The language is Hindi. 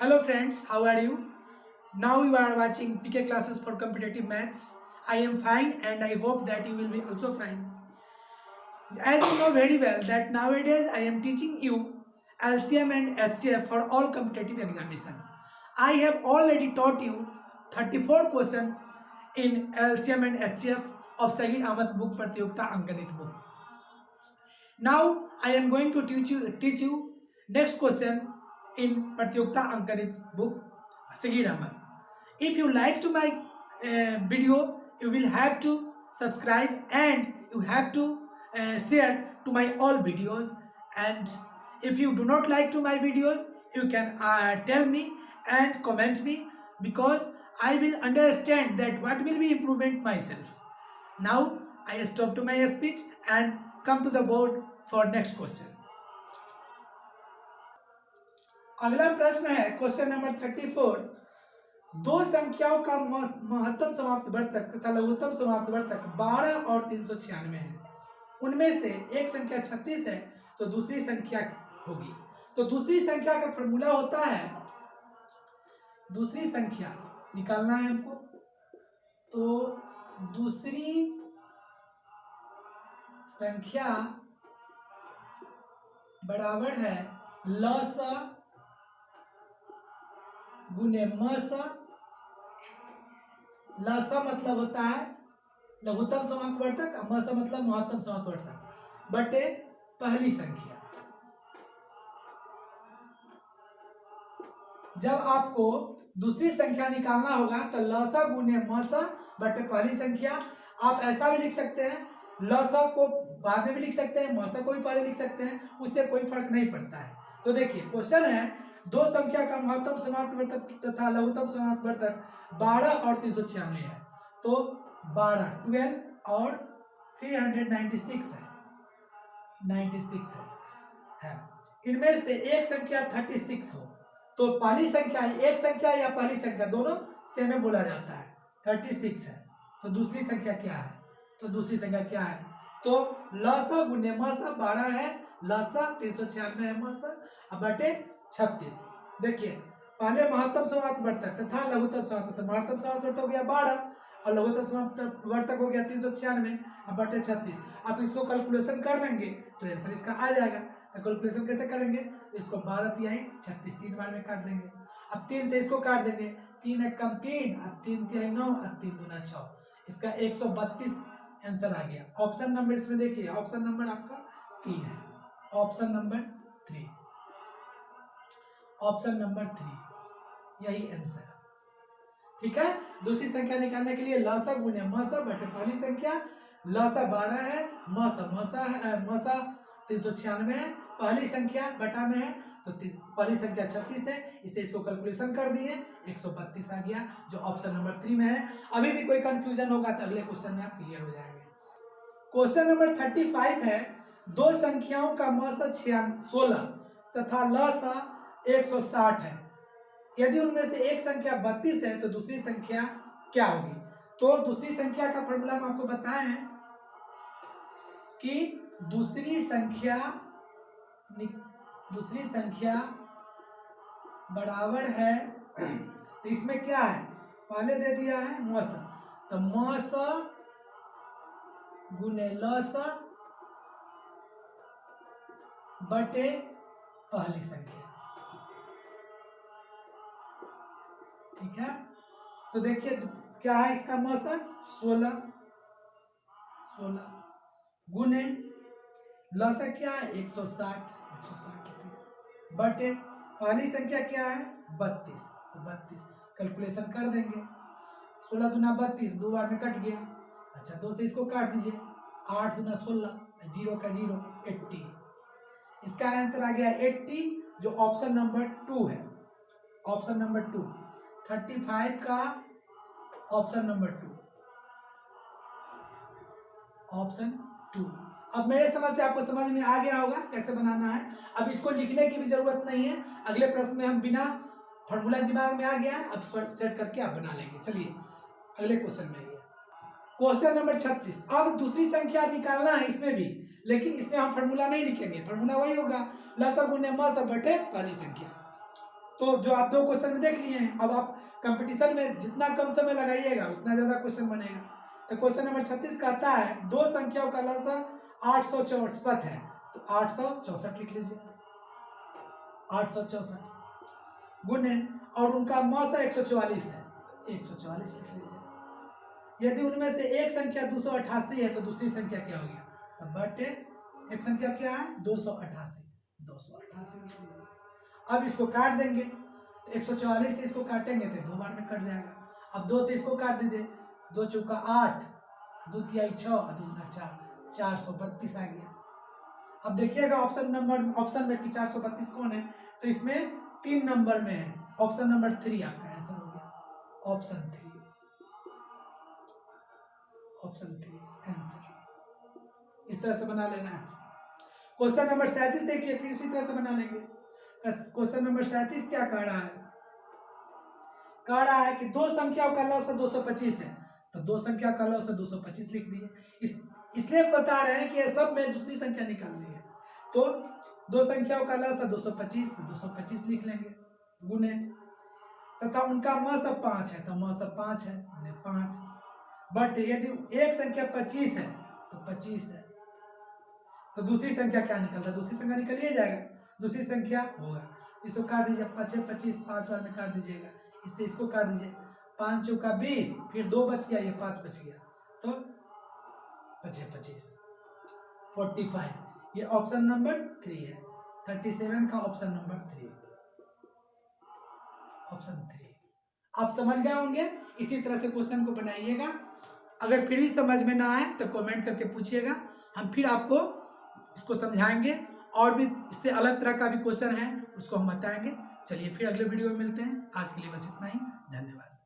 Hello friends, how are you? Now you are watching PK classes for competitive maths. I am fine and I hope that you will be also fine. As you know very well that nowadays I am teaching you LCM and HCF for all competitive examination. I have already taught you 34 questions in LCM and HCF of Sagir Ahmad book Pratyogta Ankanit book. Now I am going to teach you next question in Pratyogta Ankanit book Sagir Ahmad. If you like to my video, you will have to subscribe and you have to share to my all videos. And if you do not like to my videos, you can tell me and comment me, because I will understand that what will be improvement myself. Now I stop to my speech and come to the board for next question. अगला प्रश्न है क्वेश्चन नंबर 34। दो संख्याओं का महत्तम समाप्त वर्तक तथा लघुत्तम समाप्त वर्तक 12 और 396 है। उनमें से एक संख्या 36 है तो दूसरी संख्या होगी। तो दूसरी संख्या का फॉर्मूला होता है, दूसरी संख्या निकालना है हमको। तो दूसरी संख्या बराबर है लसा गुने मसा। लसा मतलब होता है लघुत्तम समाप्त वर्तक, मसा मतलब महत्तम समाप्त वर्तक बटे पहली संख्या। जब आपको दूसरी संख्या निकालना होगा तो लसा गुने मसा बटे पहली संख्या। आप ऐसा भी लिख सकते हैं, लसा को बाद में भी लिख सकते हैं, मसा को भी पहले लिख सकते हैं, उससे कोई फर्क नहीं पड़ता है। तो देखिए क्वेश्चन है, दो संख्या का महत्तम समाप्त वर्तक तथा लघुत्तम समाप्त वर्तक 12 और 396 है। तो 12 और 396 है, 96 है। इनमें से एक संख्या 36 हो तो पहली संख्या, एक संख्या या पहली संख्या दोनों सेम में बोला जाता है। 36 है तो दूसरी संख्या क्या है? तो दूसरी संख्या क्या है? तो लसा गुने मसा 12 है, लसा 396 है मसा, अब बटे 36। देखिए पहले महत्तम समाप्त वर्तक तथा लघुत्तम समाप्त, महत्तम समाप्त वर्तक हो गया 12 और लघुत्तम समाप्त वर्तक हो गया 396, अब बटे 36। आप इसको कैलकुलेशन कर लेंगे तो आंसर इसका आ जाएगा। तो कैलकुलेशन कैसे करेंगे? इसको 12 तिहाई 36 तीन बार में काट देंगे। अब 3 से इसको काट देंगे, 3 एक कम 3, अब 3 तिहाई 9, अब 3 दूना 6। इसका 132 आंसर आ गया। ऑप्शन नंबर इसमें देखिए, ऑप्शन नंबर आपका 3 है, ऑप्शन नंबर 3, ऑप्शन नंबर 3 यही आंसर। ठीक है, दूसरी संख्या निकालने के लिए लसा गुने मसा बटे पहली संख्या। लसा 12 है, मसा है, मसा 396 है, पहली संख्या बटा में है तो पहली संख्या 36 है, इसे इसको कैलकुलेशन कर दिए 132 आ गया, जो ऑप्शन नंबर 3 में है। अभी भी कोई कंफ्यूजन होगा तो अगले क्वेश्चन में आप क्लियर हो जाएंगे। क्वेश्चन नंबर 35 है, दो संख्याओं का मसा 16 तथा लसा 160 है। यदि उनमें से एक संख्या 32 है तो दूसरी संख्या क्या होगी? तो दूसरी संख्या का फॉर्मूला हम आपको बताए हैं कि दूसरी संख्या बराबर है, तो इसमें क्या है? पहले दे दिया है मसा, तो मसा गुने लसा बटे पहली संख्या। ठीक है, तो देखिए क्या है इसका मसा 16 गुने लसा क्या है 160 बटे पहली संख्या क्या है 32, तो 32 कैलकुलेशन कर देंगे। 16 दूना 32, दो बार में कट गया। अच्छा 2 से इसको काट दीजिए, 8 दूना 16, 0 का 0, 80। इसका आंसर आ गया 80, जो ऑप्शन नंबर 2 है, ऑप्शन नंबर 2। 35 का ऑप्शन नंबर 2, ऑप्शन 2। अब मेरे समझ से आपको समझ में आ गया होगा कैसे बनाना है। अब इसको लिखने की भी जरूरत नहीं है, अगले प्रश्न में हम बिना फॉर्मूला दिमाग में आ गया है, अब सेट करके आप बना लेंगे। चलिए अगले क्वेश्चन में, क्वेश्चन नंबर 36। अब दूसरी संख्या निकालना है इसमें भी, लेकिन इसमें हम फॉर्मूला नहीं लिखेंगे, फॉर्मूला वही होगा लसा गुने मसा बटे पहली संख्या। तो जो आप 2 क्वेश्चन में देख लिए हैं, अब आप कंपटीशन में जितना कम समय लगाइएगा उतना ज्यादा क्वेश्चन बनेगा। तो क्वेश्चन नंबर 36 कहता है 2 संख्याओं का लसा 864 है, तो 864 लिख लीजिए। 864 गुने और उनका मौसा 144 है, 144 लिख लीजिए। यदि उनमें से एक संख्या 288 है तो दूसरी संख्या क्या हो गया, तो बटे एक संख्या क्या है 288, 288 लिख लीजिए। अब इसको काट देंगे, 144 से इसको काटेंगे तो 2 बार में कट जाएगा। अब 2 से इसको काट दीजिए, 2 चौका 8, 2 तिहाई 6 और 2 गुना 4, 432 आ गया। अब देखिएगा ऑप्शन में कि 432 कौन है, तो इसमें 3 नंबर में है, ऑप्शन नंबर 3 आपका आंसर हो गया। Option 3 answer. इस तरह से बना लेना है। क्वेश्चन नंबर 37 देखिए, फिर इसी तरह से बना लेंगे। क्वेश्चन नंबर 37 क्या कह रहा है, कह रहा है कि 2 संख्याओं का लौसा 225 है, तो 2 संख्या का लौसा 225 लिख दिए। इसलिए बता रहे हैं कि सब में दूसरी संख्या निकालनी है, तो 2 संख्याओं का लौसा 225, तो 225 लिख लेंगे गुने, तथा उनका म सब 5 है, तो म सब 5 है, 5 बट यदि एक संख्या 25 है तो 25 है, तो दूसरी संख्या क्या निकलता है, दूसरी संख्या निकल ही जाएगा। दूसरी संख्या होगा, इसको काट दीजिए, 5 25 5 बार में काट दीजिएगा, इससे इसको काट दीजिए, 5 चौका 20, फिर 2 बच गया, ये 5 बच गया, तो 25 45। ये ऑप्शन नंबर 3 है, 37 का ऑप्शन नंबर 3, ऑप्शन 3। आप समझ गए होंगे। इसी तरह से क्वेश्चन को बनाइएगा। अगर फिर भी समझ में ना आए तो कमेंट करके पूछिएगा, हम फिर आपको इसको समझाएंगे, और भी इससे अलग तरह का भी क्वेश्चन है उसको हम बताएंगे। चलिए फिर अगले वीडियो में मिलते हैं, आज के लिए बस इतना ही, धन्यवाद।